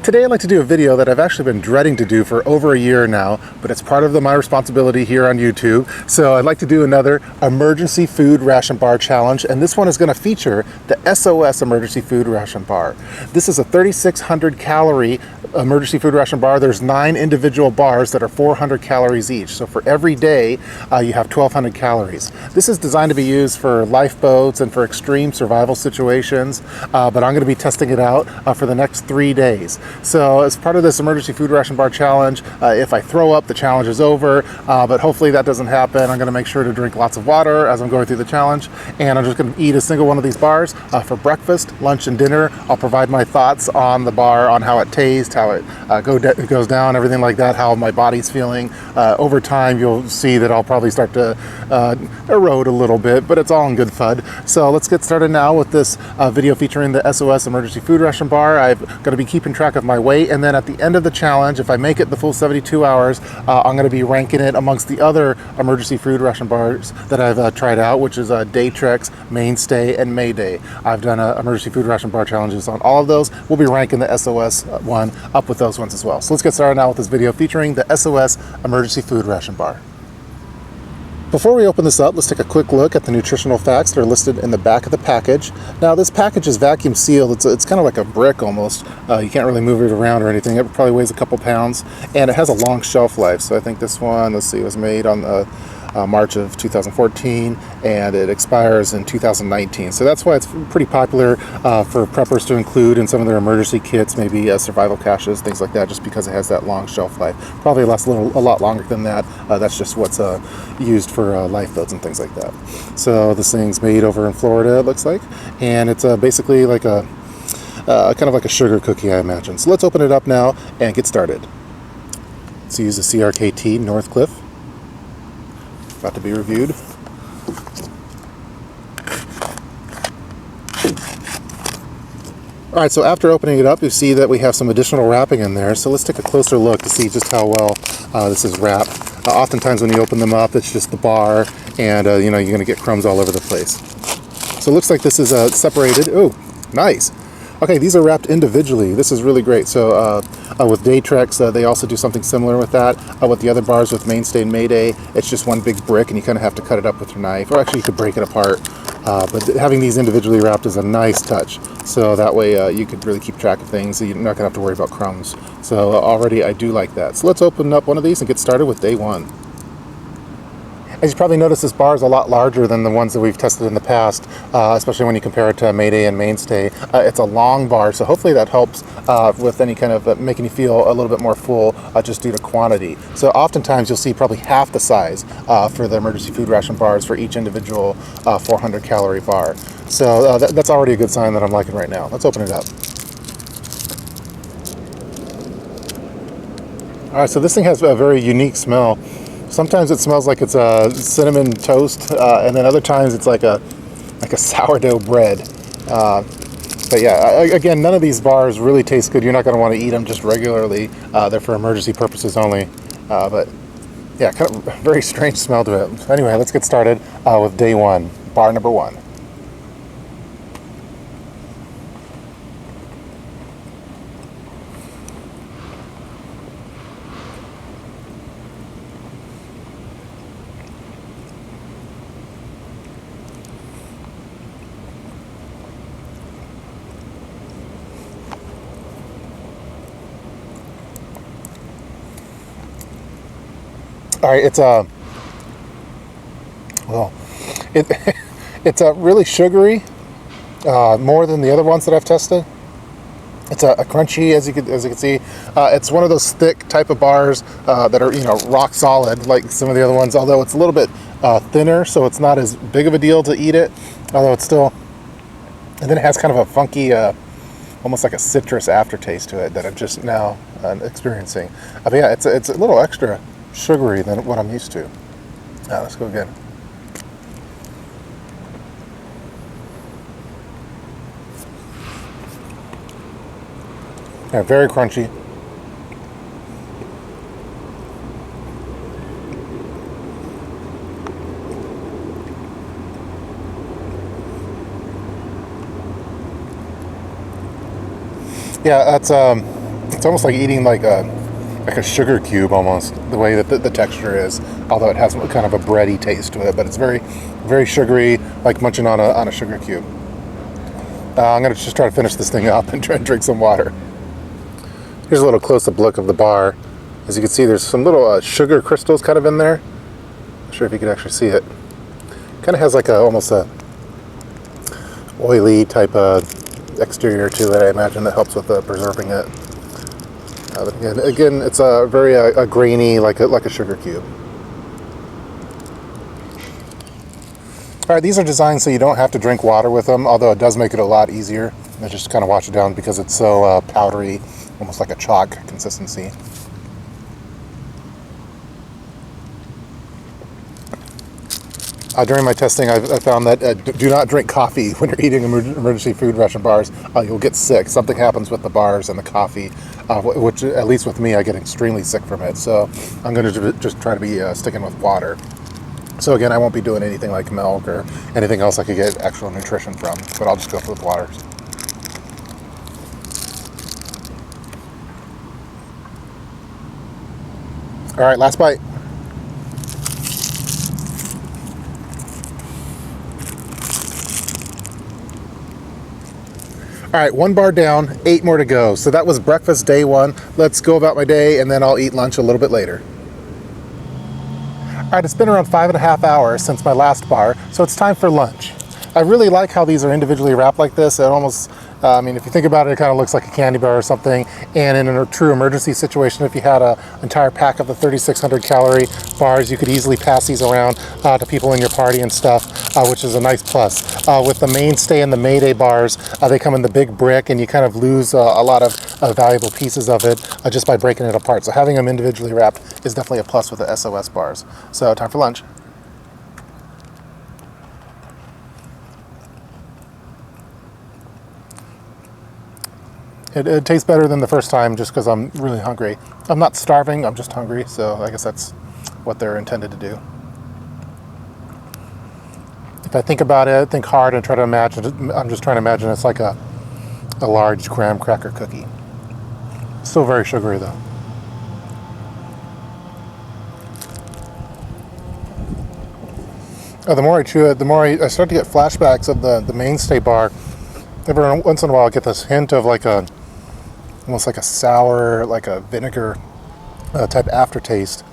Today I'd like to do a video that I've actually been dreading to do for over a year now, but it's part of my responsibility here on YouTube. So I'd like to do another emergency food ration bar challenge, and this one is going to feature the S.O.S emergency food ration bar. This is a 3,600 calorie emergency food ration bar. There's 9 individual bars that are 400 calories each. So for every day, you have 1,200 calories. This is designed to be used for lifeboats and for extreme survival situations, but I'm going to be testing it out for the next 3 days. So as part of this emergency food ration bar challenge, if I throw up, the challenge is over, but hopefully that doesn't happen. I'm going to make sure to drink lots of water as I'm going through the challenge, and I'm just going to eat a single one of these bars for breakfast, lunch, and dinner. I'll provide my thoughts on the bar, on how it tastes, how it goes down, everything like that, how my body's feeling. Over time, you'll see that I'll probably start to erode a little bit, but it's all in good fun. So let's get started now with this video featuring the S.O.S emergency food ration bar. I'm going to be keeping track of my weight, and then at the end of the challenge, if I make it the full 72 hours, I'm going to be ranking it amongst the other emergency food ration bars that I've tried out, which is Daytrex, Mainstay, and Mayday. I've done emergency food ration bar challenges on all of those. We'll be ranking the S.O.S one up with those ones as well. So let's get started now with this video featuring the S.O.S emergency food ration bar. Before we open this up, let's take a quick look at the nutritional facts that are listed in the back of the package. Now, this package is vacuum sealed. It's kind of like a brick almost. You can't really move it around or anything. It probably weighs a couple pounds, and it has a long shelf life. So I think this one, let's see, was made on March of 2014, and it expires in 2019. So that's why it's pretty popular for preppers to include in some of their emergency kits, maybe survival caches, things like that, just because it has that long shelf life. Probably lasts a lot longer than that. That's just what's used for lifeboats and things like that. So this thing's made over in Florida, it looks like, and it's basically like a kind of like a sugar cookie, I imagine. So let's open it up now and get started. Let's use the CRKT Northcliffe. About to be reviewed. Alright, so after opening it up, you see that we have some additional wrapping in there. So let's take a closer look to see just how well this is wrapped. Oftentimes when you open them up, it's just the bar, and you know, you're going to get crumbs all over the place. So it looks like this is separated. Oh, nice. Okay, these are wrapped individually. This is really great. So with Daytrex, they also do something similar with that. With the other bars with Mainstay and Mayday, it's just one big brick, and you kind of have to cut it up with your knife, or actually you could break it apart. But having these individually wrapped is a nice touch. So that way you could really keep track of things. So you're not going to have to worry about crumbs. So already I do like that. So let's open up one of these and get started with day one. As you probably noticed, this bar is a lot larger than the ones that we've tested in the past, especially when you compare it to Mayday and Mainstay. It's a long bar, so hopefully that helps with any kind of making you feel a little bit more full just due to quantity. So oftentimes you'll see probably half the size for the emergency food ration bars for each individual 400 calorie bar. So that's already a good sign that I'm liking right now. Let's open it up. All right, so this thing has a very unique smell. Sometimes it smells like it's a cinnamon toast, and then other times it's like a sourdough bread. But yeah, again, none of these bars really taste good. You're not going to want to eat them just regularly. They're for emergency purposes only. But yeah, kind of very strange smell to it. Anyway, let's get started with day one, bar number one. All right, it's it's really sugary, more than the other ones that I've tested. It's a crunchy, as you can see. It's one of those thick type of bars that are, you know, rock solid like some of the other ones. Although it's a little bit thinner, so it's not as big of a deal to eat it. Although it's still, and then it has kind of a funky, almost like a citrus aftertaste to it that I'm just now experiencing. But yeah, it's a little extra sugary than what I'm used to. Let's go again. Yeah, very crunchy. Yeah, that's It's almost like eating like a sugar cube almost, the way that the texture is, although it has kind of a bready taste to it, but it's very, very sugary, like munching on a sugar cube. I'm going to just try to finish this thing up and try and drink some water. Here's a little close-up look of the bar. As you can see, there's some little sugar crystals kind of in there. Not sure if you can actually see it. Kind of has like almost a oily type of exterior to it, I imagine, that helps with preserving it. Again, it's a very grainy, like a sugar cube. All right, these are designed so you don't have to drink water with them, although it does make it a lot easier. I just kind of wash it down because it's so powdery, almost like a chalk consistency. During my testing, I found that do not drink coffee when you're eating emergency food ration bars. You'll get sick. Something happens with the bars and the coffee, which, at least with me, I get extremely sick from it. So I'm going to just try to be sticking with water. So again, I won't be doing anything like milk or anything else I could get actual nutrition from, but I'll just go with water. All right, last bite. All right, 1 bar down, 8 more to go. So that was breakfast day 1. Let's go about my day, and then I'll eat lunch a little bit later. All right, it's been around 5.5 hours since my last bar, so it's time for lunch. I really like how these are individually wrapped like this. It almost, I mean, if you think about it, it kind of looks like a candy bar or something. And in a true emergency situation, if you had an entire pack of the 3,600 calorie bars, you could easily pass these around to people in your party and stuff, which is a nice plus. With the mainstay and the Mayday bars, they come in the big brick, and you kind of lose a lot of valuable pieces of it just by breaking it apart. So having them individually wrapped is definitely a plus with the S.O.S bars. So time for lunch. It tastes better than the first time just because I'm really hungry. I'm not starving, I'm just hungry, so I guess that's what they're intended to do. If I think about it, think hard and try to imagine, I'm just trying to imagine it's like a large graham cracker cookie. Still very sugary though. The more I chew it, the more I start to get flashbacks of the mainstay bar. Every once in a while I get this hint of like almost like a sour, like a vinegar type aftertaste,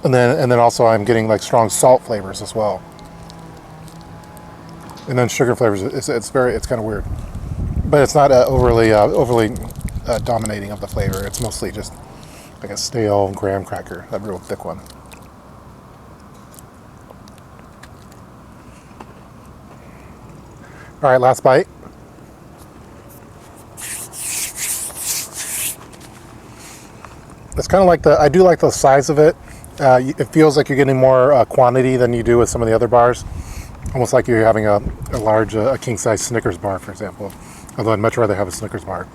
and then also I'm getting like strong salt flavors as well, and then sugar flavors. It's kind of weird, but it's not overly dominating of the flavor. It's mostly just like a stale graham cracker, that real thick one. All right, last bite. It's kind of like I do like the size of it. It feels like you're getting more quantity than you do with some of the other bars. Almost like you're having a large, king-size Snickers bar, for example. Although I'd much rather have a Snickers bar.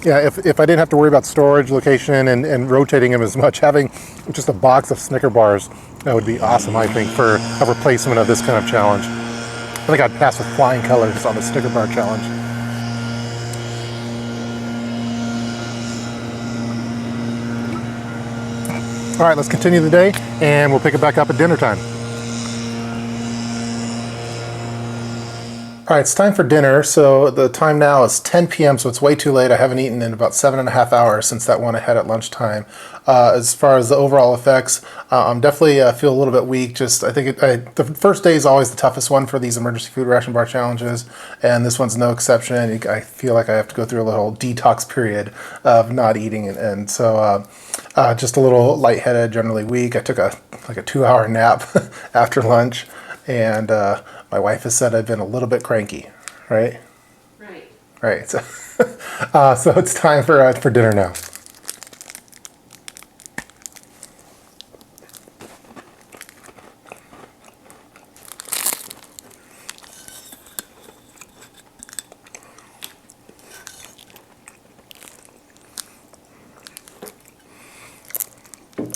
Yeah, if I didn't have to worry about storage, location, and rotating them as much, having just a box of Snicker bars, that would be awesome, I think, for a replacement of this kind of challenge. I think I'd pass with flying colors on the Snicker bar challenge. All right, let's continue the day, and we'll pick it back up at dinner time. All right, it's time for dinner. So the time now is 10 p.m., so it's way too late. I haven't eaten in about 7.5 hours since that one I had at lunchtime. As far as the overall effects, I'm definitely feel a little bit weak. Just I think the first day is always the toughest one for these emergency food ration bar challenges, and this one's no exception. I feel like I have to go through a little detox period of not eating, and so just a little lightheaded, generally weak. I took a 2-hour nap after lunch, and my wife has said I've been a little bit cranky, right? Right. So, so it's time for dinner now.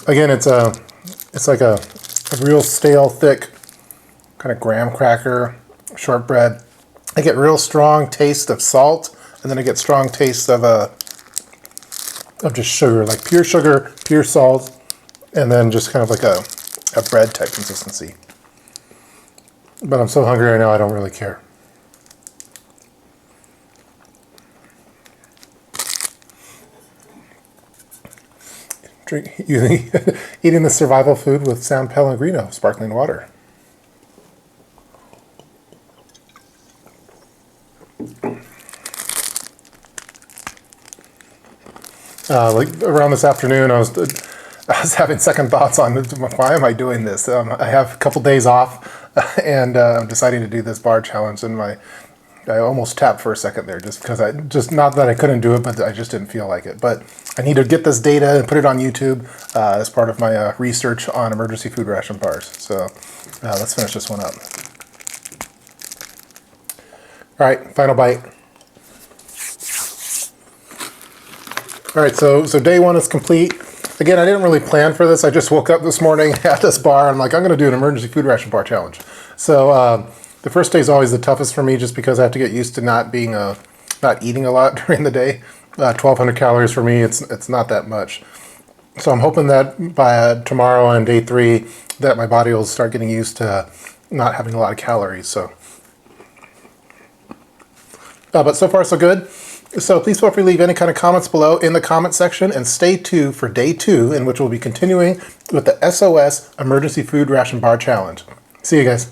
Again, it's like a real stale, thick kind of graham cracker, shortbread. I get real strong taste of salt, and then I get strong taste of of just sugar, pure salt, and then just kind of like a bread type consistency. But I'm so hungry right now, I don't really care. Eating the survival food with San Pellegrino sparkling water. Like around this afternoon, I was having second thoughts on why am I doing this. I have a couple days off, and I'm deciding to do this bar challenge, and I almost tapped for a second there, just because not that I couldn't do it, but I just didn't feel like it. But I need to get this data and put it on YouTube as part of my research on emergency food ration bars. So let's finish this one up. All right, final bite. All right, so day one is complete. Again, I didn't really plan for this. I just woke up this morning at this bar. I'm like, I'm going to do an emergency food ration bar challenge. So the first day is always the toughest for me, just because I have to get used to not eating a lot during the day. 1,200 calories for me, it's not that much. So I'm hoping that by tomorrow and day 3, that my body will start getting used to not having a lot of calories. So, but so far so good. So please feel free to leave any kind of comments below in the comment section, and stay tuned for day 2, in which we'll be continuing with the S.O.S. Emergency Food Ration Bar Challenge. See you guys.